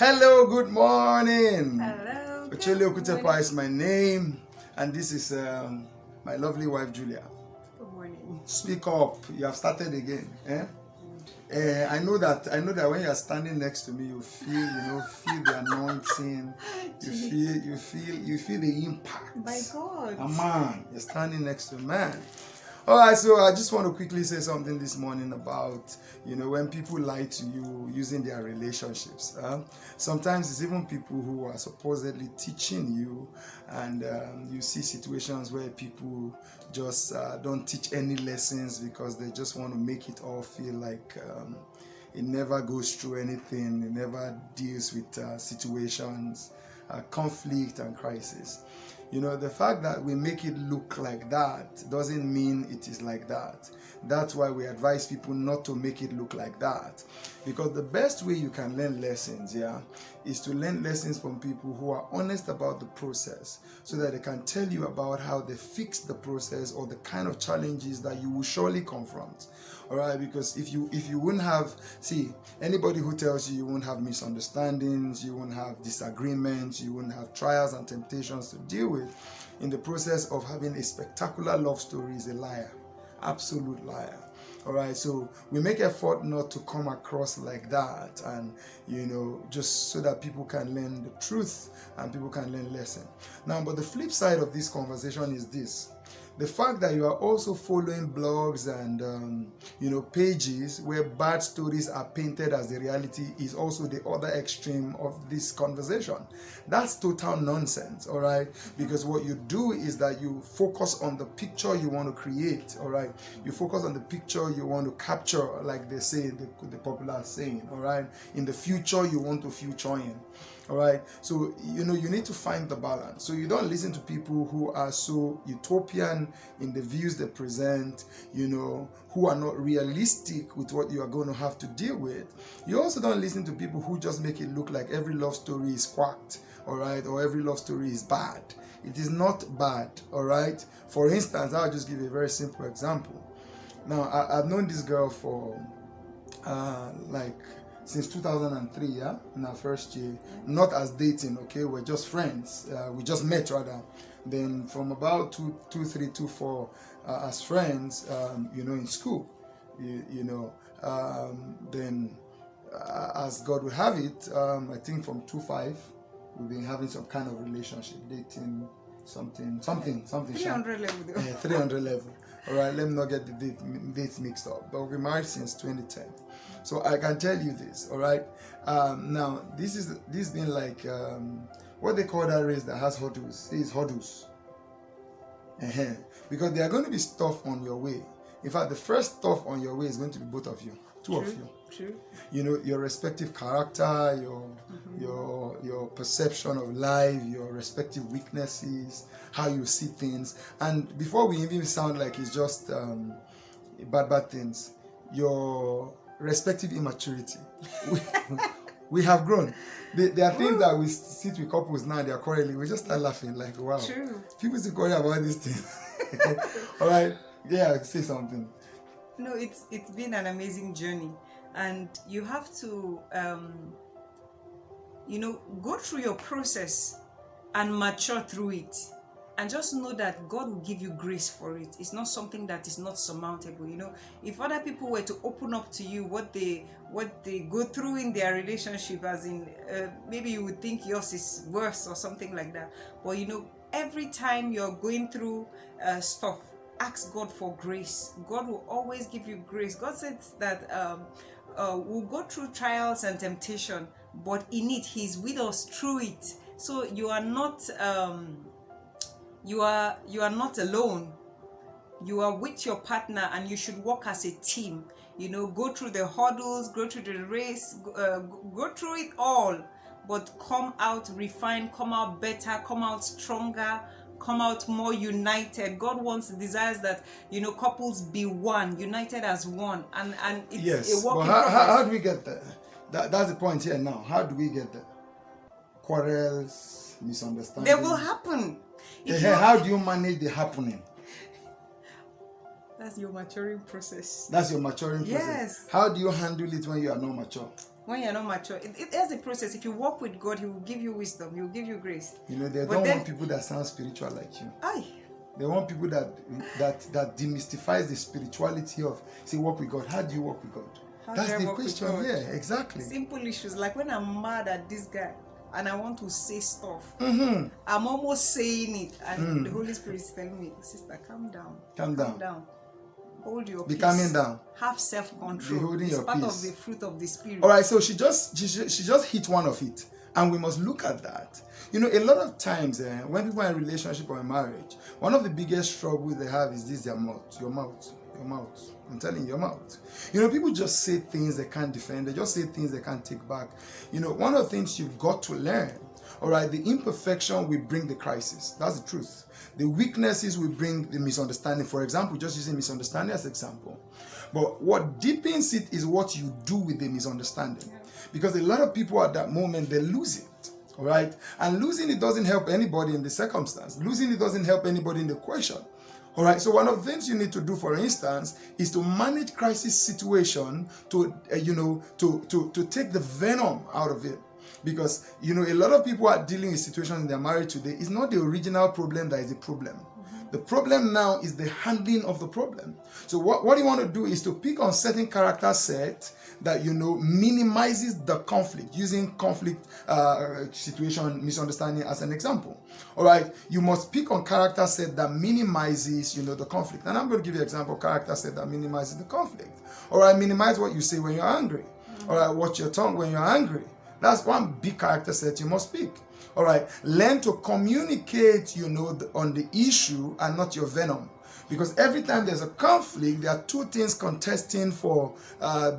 Hello, good morning. Hello. Ocholi Okutepa is my name, and this is my lovely wife Julia. Good morning. Speak up. You have started again. I know that when you are standing next to me, you feel the anointing. You feel the impact. By God. A man, you're standing next to a man. All right, so I just want to quickly say something this morning about, when people lie to you using their relationships. Sometimes it's even people who are supposedly teaching you, and you see situations where people just don't teach any lessons because they just want to make it all feel like it never goes through anything, it never deals with situations, conflict and crisis. The fact that we make it look like that doesn't mean it is like that. That's why we advise people not to make it look like that. Because the best way you can learn lessons, is to learn lessons from people who are honest about the process so that they can tell you about how they fixed the process or the kind of challenges that you will surely confront. All right, because if you wouldn't have, anybody who tells you won't have misunderstandings, you won't have disagreements, you won't have trials and temptations to deal with in the process of having a spectacular love story is a liar, absolute liar. All right, so we make effort not to come across like that, and just so that people can learn the truth and people can learn lesson. Now, but the flip side of this conversation is this: the fact that you are also following blogs and pages where bad stories are painted as the reality is also the other extreme of this conversation. That's total nonsense, all right? Because what you do is that you focus on the picture you want to create, all right? You focus on the picture you want to capture, like they say, the popular saying, all right? In the future you want to future in. All right, so you need to find the balance. So you don't listen to people who are so utopian in the views they present, who are not realistic with what you are going to have to deal with. You also don't listen to people who just make it look like every love story is quacked, all right, or every love story is bad. It is not bad, all right. For instance, I'll just give you a very simple example. Now, I've known this girl for since 2003, in our first year, not as dating, okay, we're just friends, we just met rather. Then from about 2003, 2004, as friends, in school, then as God will have it, I think from 2005, we've been having some kind of relationship, dating, something 300 level. 300 level. All right, let me not get the dates mixed up, but we've been married since 2010. So I can tell you this, all right. Now this been like what they call that race that has hurdles. It's hurdles. Because there are going to be stuff on your way. In fact, the first stuff on your way is going to be both of you, two of you. True. Your respective character, your perception of life, your respective weaknesses, how you see things, and before we even sound like it's just bad things, your respective immaturity. We have grown. There are things that we sit with couples now, they are quarreling. We just start laughing like, wow. True. People still quarrel about these things. All right. Yeah, say something. No, it's been an amazing journey, and you have to go through your process and mature through it. And just know that God will give you grace for it. It's not something that is not surmountable. If other people were to open up to you what they go through in their relationship, as in maybe you would think yours is worse or something like that. But every time you're going through stuff, ask God for grace. God will always give you grace. God says that we'll go through trials and temptation, but in it, He's with us through it. So you are not. You are not alone. You are with your partner, and you should work as a team. Go through the hurdles, go through the race, go through it all, but come out refined, come out better, come out stronger, come out more united. God desires that couples be one, united as one, and it's a work in progress. How do we get there? That's the point here now. How do we get there? Quarrels, misunderstandings. They will happen. How do you manage the happening? That's your maturing process. That's your maturing process. Yes. How do you handle it when you are not mature? When you're not mature, it's a process. If you walk with God, He will give you wisdom. He will give you grace. You know, they But don't then- want people that sound spiritual like you. Aye. They want people that demystifies the spirituality of, say, walk with God. How do you walk with God? How That's do I the walk with question. God? Yeah, exactly. Simple issues. Like when I'm mad at this guy and I want to say stuff, Mm-hmm. I'm almost saying it, and the Holy Spirit is telling me, sister, calm down. Calm down. Hold your Be peace. calming down. Have self-control. Be holding It's your part peace. of the fruit of the Spirit. All right, so she just hit one of it, and we must look at that. You know, a lot of times when people are in relationship or in marriage, one of the biggest struggles they have is this: your mouth. I'm telling you, your mouth. You know, people just say things they can't defend. They just say things they can't take back. You know, one of the things you've got to learn, all right, the imperfection will bring the crisis. That's the truth. The weaknesses will bring the misunderstanding. For example, just using misunderstanding as example. But what deepens it is what you do with the misunderstanding. Because a lot of people at that moment, they lose it. All right? And losing it doesn't help anybody in the circumstance. Losing it doesn't help anybody in the question. All right, so one of the things you need to do, for instance, is to manage crisis situation to take the venom out of it. Because, you know, a lot of people are dealing with situations in their marriage today. It's not the original problem that is the problem. The problem now is the handling of the problem. So what you want to do is to pick on certain character sets that, you know, minimizes the conflict, using conflict situation, misunderstanding as an example. All right, you must pick on character set that minimizes, you know, the conflict. And I'm going to give you an example of character set that minimizes the conflict. All right, minimize what you say when you're angry. All right, watch your tongue when you're angry. That's one big character set you must pick. All right, learn to communicate, you know, on the issue and not your venom. Because every time there's a conflict, there are two things contesting for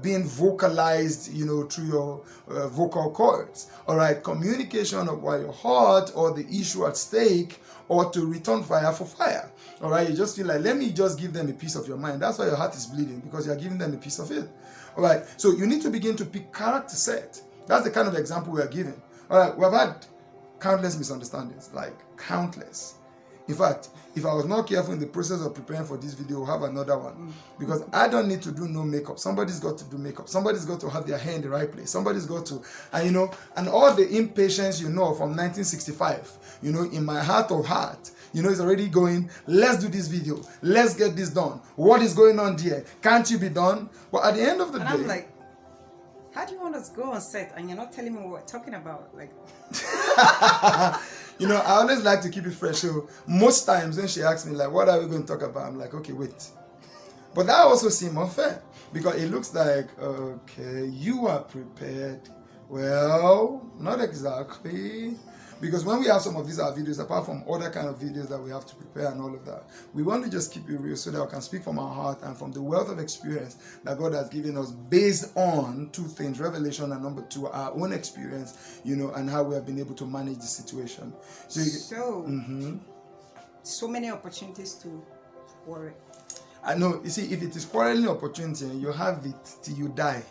being vocalized, you know, through your vocal cords. All right, communication of why you're hurt or the issue at stake, or to return fire for fire. All right, you just feel like, let me just give them a piece of your mind. That's why your heart is bleeding, because you're giving them a piece of it. All right, so you need to begin to pick character set. That's the kind of example we are giving. All right, we've had countless misunderstandings, like countless. In fact, if I was not careful in the process of preparing for this video, we'll have another one. Because I don't need to do no makeup. Somebody's got to do makeup. Somebody's got to have their hair in the right place. Somebody's got to, and you know, and all the impatience, you know, from 1965, you know, in my heart of heart, you know, it's already going, let's do this video. Let's get this done. What is going on there? Can't you be done? But at the end of the day, I'm like, how do you want us to go on set and you're not telling me what we're talking about? Like, you know, I always like to keep it fresh. So most times when she asks me, like, what are we going to talk about? I'm like, okay, wait. But that also seems unfair, because it looks like, okay, you are prepared. Well, not exactly. Because when we have some of these videos, apart from other kind of videos that we have to prepare and all of that, we want to just keep it real so that we can speak from our heart and from the wealth of experience that God has given us, based on two things: revelation, and number two, our own experience, you know, and how we have been able to manage the situation. So many opportunities to worry. I know, you see, if it is quarreling opportunity, you have it till you die.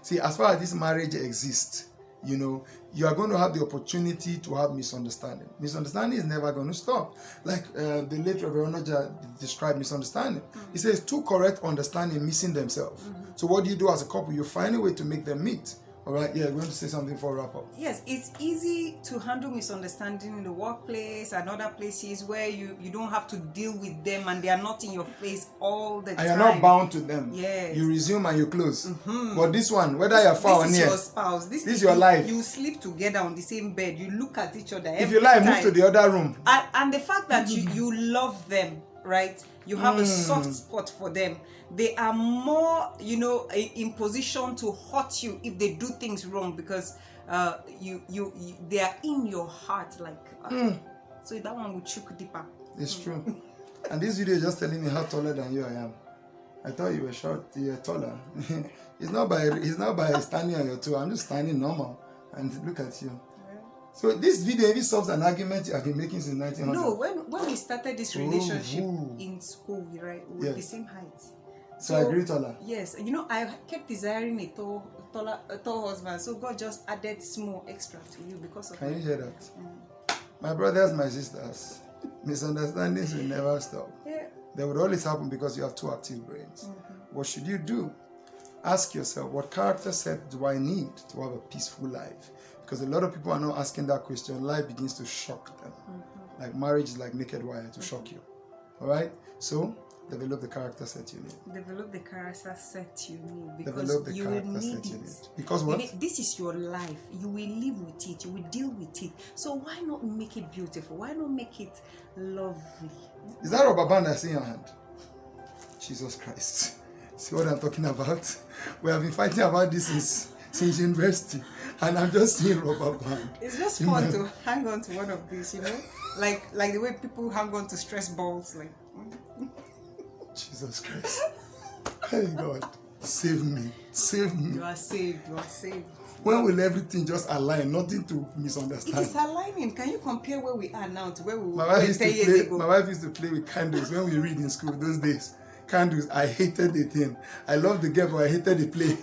See, as far as this marriage exists, you know, you are going to have the opportunity to have misunderstanding. Misunderstanding is never going to stop. Like the late Reverend Onoja described misunderstanding. He says, two correct understanding missing themselves. So what do you do as a couple? You find a way to make them meet. All right, yeah, we're going to say something for a wrap up. Yes, it's easy to handle misunderstanding in the workplace and other places where you don't have to deal with them and they are not in your face all the time. And you're not bound to them. Yes. You resume and you close. But this one, whether you're far or near, this is your spouse. This is your life. You sleep together on the same bed. You look at each other. If you like, time. move to the other room. And the fact that you love them, right? You have a soft spot for them. They are more, you know, in position to hurt you if they do things wrong, because they are in your heart, like. So that one will choke deeper. It's true. And this video is just telling me how taller than you I am. I thought you were short, you're taller. It's not by standing on your toe. I'm just standing normal. And look at you. So this video even solves an argument you have been making since 1900. No, when we started this relationship in school, right, we were the same height. So I grew taller. Yes, you know, I kept desiring a tall husband. So God just added small extra to you because of. Can you hear that? My brothers, my sisters, misunderstandings will never stop. Yeah. They would always happen because you have two active brains. What should you do? Ask yourself, what character set do I need to have a peaceful life? Because a lot of people are not asking that question. Life begins to shock them. Like marriage is like naked wire to shock you. All right? So, develop the character set you need. Develop the character set you need, because Develop the you will character need set you it. need. Because what? This is your life. You will live with it. You will deal with it. So why not make it beautiful? Why not make it lovely? Is that rubber band I see in your hand? Jesus Christ. See what I'm talking about? We have been fighting about this since university, and I'm just seeing rubber band. It's just fun to hang on to one of these, you know? Like the way people hang on to stress balls. Like, Jesus Christ. Hey God, save me. Save me. you are saved. You are saved. When will everything just align? Nothing to misunderstand. It is aligning. Can you compare where we are now to where we My were wife used 10 to years play. ago? My wife used to play with candles when we read in school those days. Candles. I hated the thing. I loved the game, but I hated the play.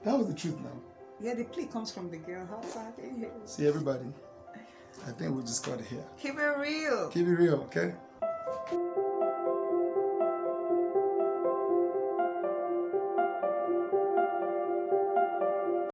That was the truth now. Yeah, the play comes from the girl. How sad. See everybody. I think we'll just cut it here. Keep it real. Keep it real, okay?